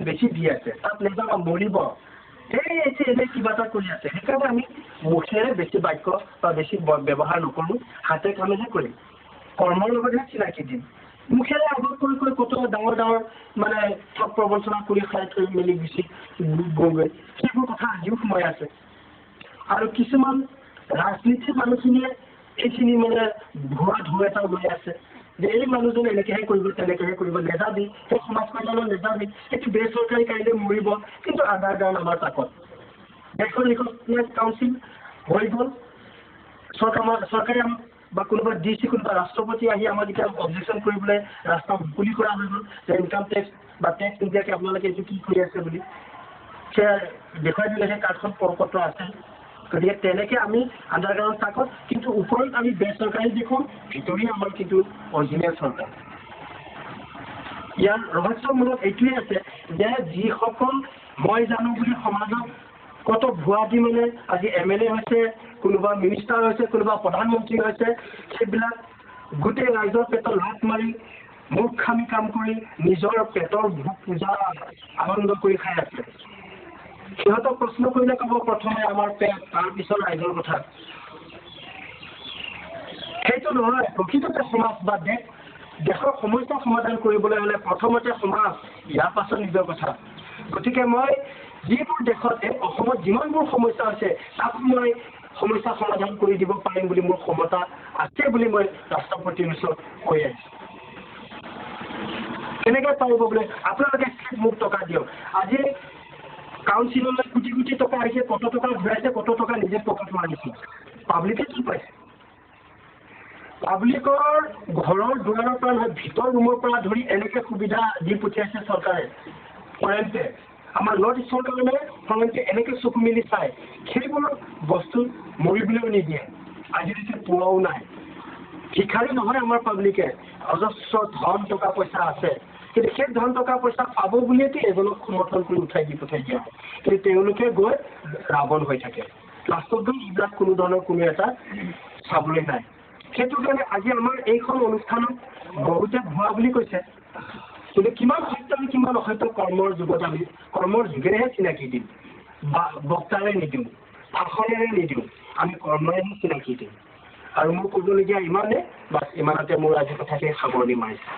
বেছি দি আছে তাত নেযাব মৰিব এনে কিবা এটা কৰি আছে সেইকাৰণে আমি মুখেৰে বেছি বাক্য বা বেছি ব্যৱহাৰ নকৰোঁ হাতে কামেহে কৰিম কৰ্মৰ লগতহে চিনাকি দিম মুখেৰে আগত কৰি কত ডাঙৰ ডাঙৰ মানে ঠগ প্ৰবঞ্চনা কৰি খাই থৈ মেলি গুচি গৈ সেইবোৰ কথা আজিও সোমাই আছে আৰু কিছুমান ৰাজনীতিৰ মানুহখিনিয়ে এইখিনি মানে ভুৱা ঢৌ এটা লৈ আছে যে এই মানুহজনে এনেকেহে কৰিব তেনেকেহে কৰিব নেযাবি সেই সমাজ কল্যাণত নেযাবি এইটো বেচৰকাৰী কাইলৈ মৰিব কিন্তু আধাৰ গান আমাৰ তাকত দেশৰ ৰিকগনাইজ কাউন্সিল হৈ গ'ল চৰকাৰে বা কোনোবা ডিচি কোনোবা ৰাষ্ট্ৰপতি আহি আমাক এতিয়া অবজেকশ্যন কৰিবলৈ ৰাস্তা মুকলি কৰা হৈ গ'ল যে ইনকাম টেক্স বা টেক্স নিদিয়াকৈ আপোনালোকে এইটো কি কৰি আছে বুলি সেয়া দেখুৱাই দিলে সেই কাৰ্ডখন পত্ৰ আছে গতিকে তেনেকৈ আমি আণ্ডাৰগ্ৰাউণ্ড তাকত কিন্তু ওপৰত আমি বেচৰকাৰী দেখোঁ ভিতৰি আমাৰ কিন্তু অৰিজিনেল চৰকাৰ ইয়াৰ ৰহস্যমূলক এইটোৱে আছে যে যিসকল মই জানো বুলি সমাজত কত ভুৱা দি মানে আজি MLA হৈছে কোনোবা মিনিষ্টাৰ হৈছে কোনোবা প্ৰধানমন্ত্ৰী হৈছে সেইবিলাক গোটেই ৰাইজৰ পেটত লাট মাৰি মূৰ্খামি কাম কৰি নিজৰ পেটৰ ভোক পূজা আনন্দ কৰি খাই আছে সিহঁতক প্ৰশ্ন কৰিলে ক'ব প্ৰথমে আমাৰ পেট তাৰপিছত ৰাইজৰ কথা সেইটো নহয় প্ৰকৃততে সমাজ বা দেশৰ সমস্যা সমাধান কৰিবলৈ হ'লে প্ৰথমতে সমাজ ইয়াৰ পাছত নিজৰ কথা গতিকে মই যিবোৰ দেশত অসমত যিমানবোৰ সমস্যা আছে তাক মই সমস্যা সমাধান কৰি দিব পাৰিম বুলি মোৰ ক্ষমতা আছে বুলি মই ৰাষ্ট্ৰপতিৰ ওচৰত কৈ আহিছোঁ কেনেকৈ পাৰিব বোলে আপোনালোকে মোক টকা দিয়ক আজি কাউন্সিললৈ কোটি কোটি টকা আহিছে কত টকা ঘূৰাইছে কত টকা নিজে পকেট মাৰিছে পাব্লিকে কি পাইছে পাব্লিকৰ ঘৰৰ দুৱাৰৰ পৰা নহয় ভিতৰ ৰুমৰ পৰা ধৰি এনেকৈ সুবিধা দি পঠিয়াইছে চৰকাৰে ফৰেণ্টে আমাৰ নৰ্থ ইষ্টৰ কাৰণে ফৰেণ্টে এনেকৈ চকু মেলি চাই সেইবোৰ বস্তু মৰিবলৈও নিদিয়ে আজিলৈকে পোৱাও নাই ভিখাৰী নহয় আমাৰ পাব্লিকে অজস্ৰ ধন টকা পইচা আছে কিন্তু সেই ধন টকা পইচা পাব বুলিয়েতো এজনক সমৰ্থন কৰি উঠাই দি পঠাই দিয়া হয় কিন্তু তেওঁলোকে গৈ ৰাৱণ হৈ থাকে লাষ্টত গৈ এইবিলাক কোনো ধৰণৰ কোনো এটা চাবলৈ নাই সেইটো কাৰণে আজি আমাৰ এইখন অনুষ্ঠানত বহুতে ভুৱা বুলি কৈছে কিন্তু কিমান সত্য কিমান অসত্য কৰ্মৰ যুগত আমি কৰ্মৰ যুগেৰেহে চিনাকি দিম বা বক্তাৰে নিদিওঁ ভাষণেৰে নিদিওঁ আমি কৰ্মৰেহে চিনাকি দিম আৰু মোৰ ক'বলগীয়া ইমানে বাছ ইমানতে মোৰ আজি কথাকে সামৰণি মাৰিছে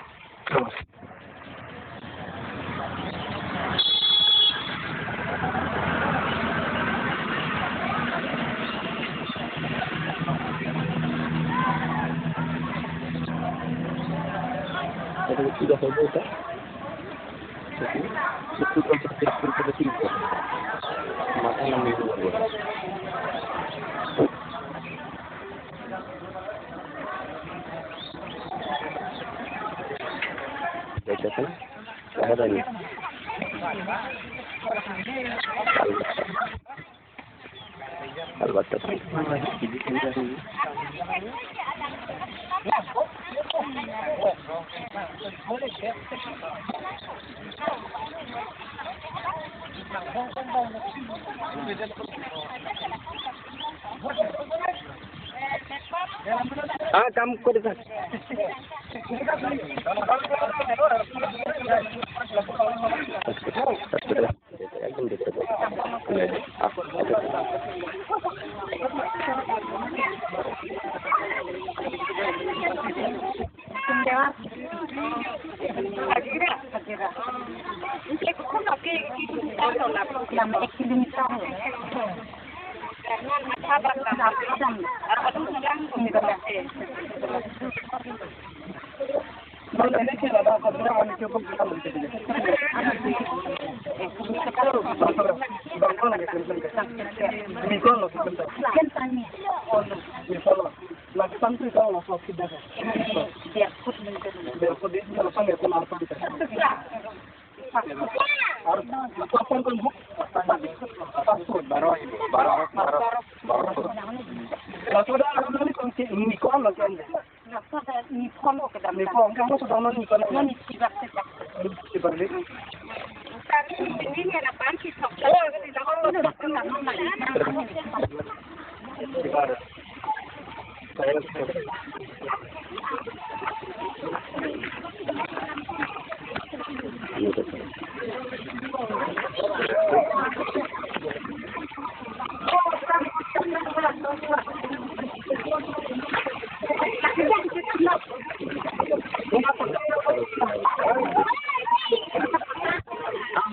নমস্কাৰ sudah selesai kan? Itu konsep yang maka yang dibuat. Bacakan syahadatnya. Albatta. কাম করে থাক একদম দেখতে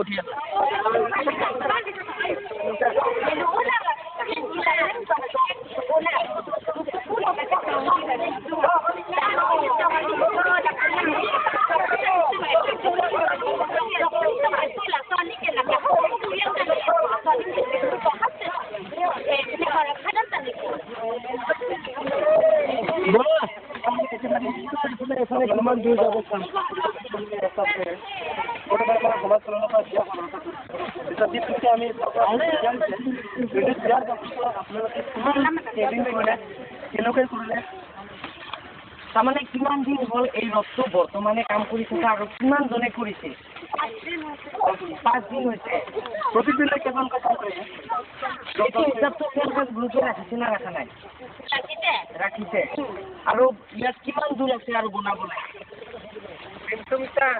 উঠি আছে কিমান দূৰ যাব চাম আমি কেনেকৈ কৰিলে তাৰমানে কিমান দিন হ'ল এই ৰথটো বৰ্তমানে কাম কৰি থকা আৰু কিমানজনে কৰিছে 5 দিন হৈছে প্ৰতিদিনে কেইজনকৈ কাম কৰিছে এইটো হিচাপটো তেওঁলোকে গুৰুত্ব ৰাখিছে না ৰাখা নাই ৰাখিছে আৰু ইয়াত কিমান দূৰ আছে আৰু বনাবলৈ 300 মিটাৰ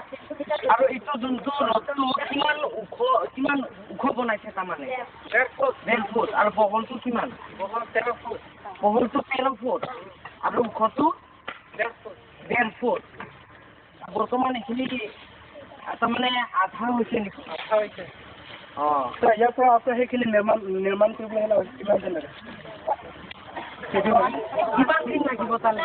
আৰু এইটো যোনটো ৰথটো কিমান ওখ বনাইছে তাৰমানে 1.5 ফুট আৰু বহলটো কিমান বহলটো 13 ফুট আৰু ওখটো 1.5 ফুট বৰ্তমান এইখিনি তাৰমানে আধা হৈছে নেকি অঁ ইয়াৰ পৰা আপোনাৰ সেইখিনি নিৰ্মাণ কৰিবলৈ হ'লে কিমান দিন লাগে কিমান দিন লাগিব তালৈ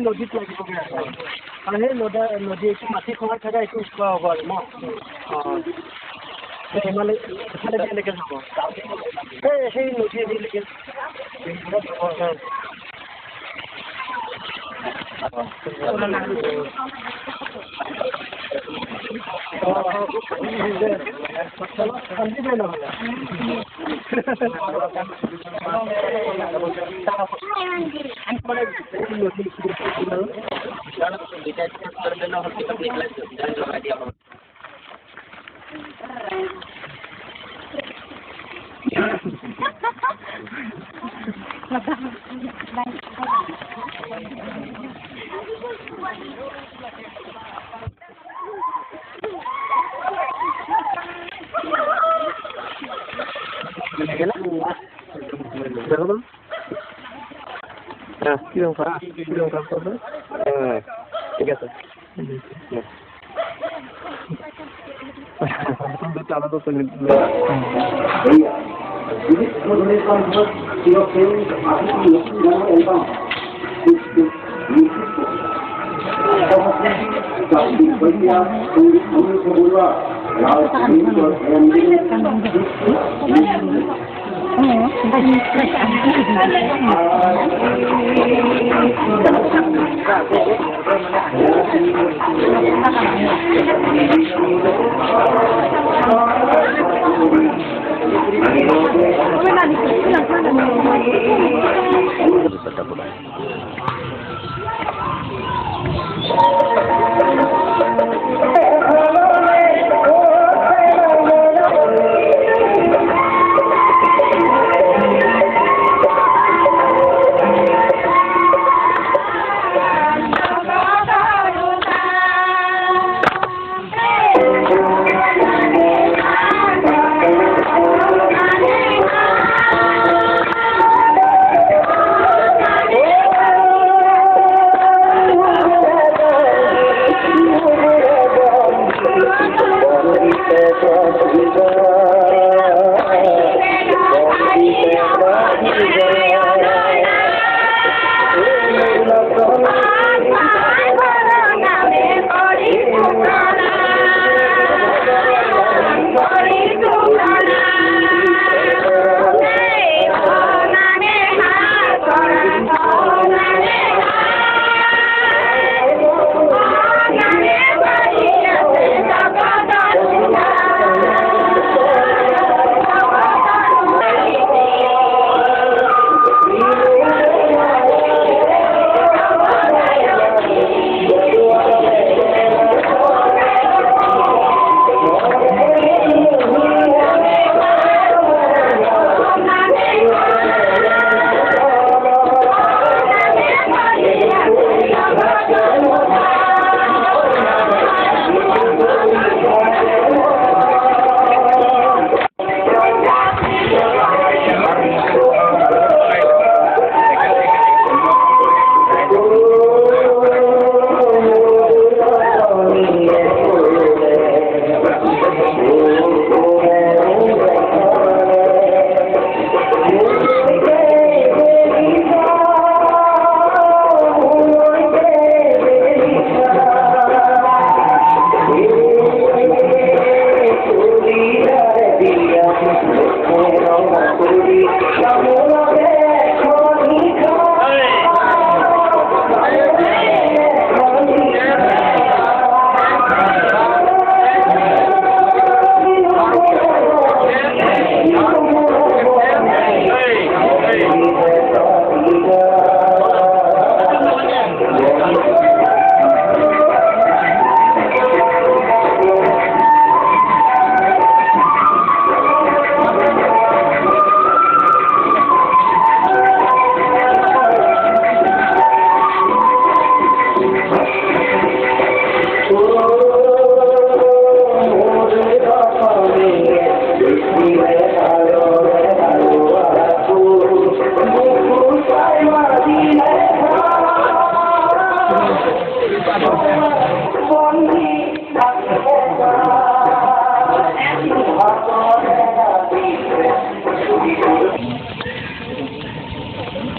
নদীত লাগিবগৈ আৰু সেই নদী এইটো মাটি খোৱাই থাকে এইটো উঠোৱা হ'ব আৰু ন মানে এফালে এনেকৈ যাব সেই নদী এদিলৈকে ঠিক আছে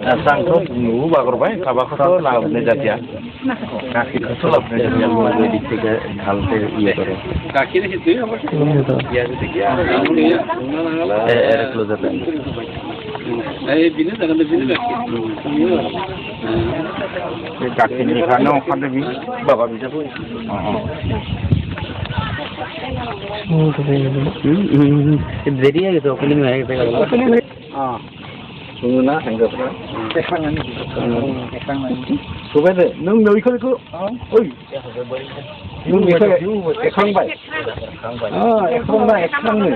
आंथ' नुबोबाय माबाखौथ' लाबोनाय जादिया गाखिरखौथ' लाबोनाय जादिया बेदिक থেকে ঢালতে ইয়ে করে গাখীৰ সেইটোৱে হ'ব এক কিলো যাতে এই বিনে জাগাতে বিনে গাখীৰ गाखिरनिफ्रायनो ओंखारदों बे बाबा बिजाबो रेडी है तो ओपनिंग है ओपनिंग बुङोना हिन्जावफ्रा सबाय दे नों नैखौ ओइ नों बेखौ एखांबाय एखांबाय एखांनो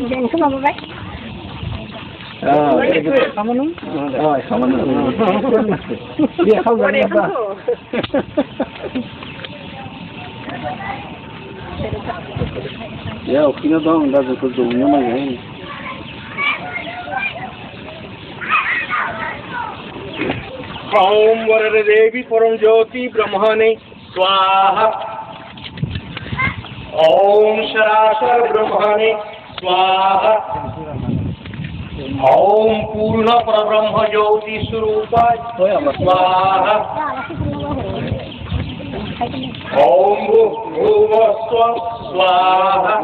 Jangan semua bapak. एखांनो dia kau gak apa ya okinya dong udah betul jauhnya mah ya ओम वरदे देवी परम ज्योति ब्रह्मणे स्वाहा ओम शराशर ब्रह्मणे स्वाहा ओम पूर्ण परब्रह्म ज्योति स्वरूपाय स्वाहा ओम भूर्भुवस्व स्वाहा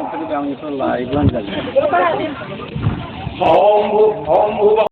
itu lain kan ओम भूव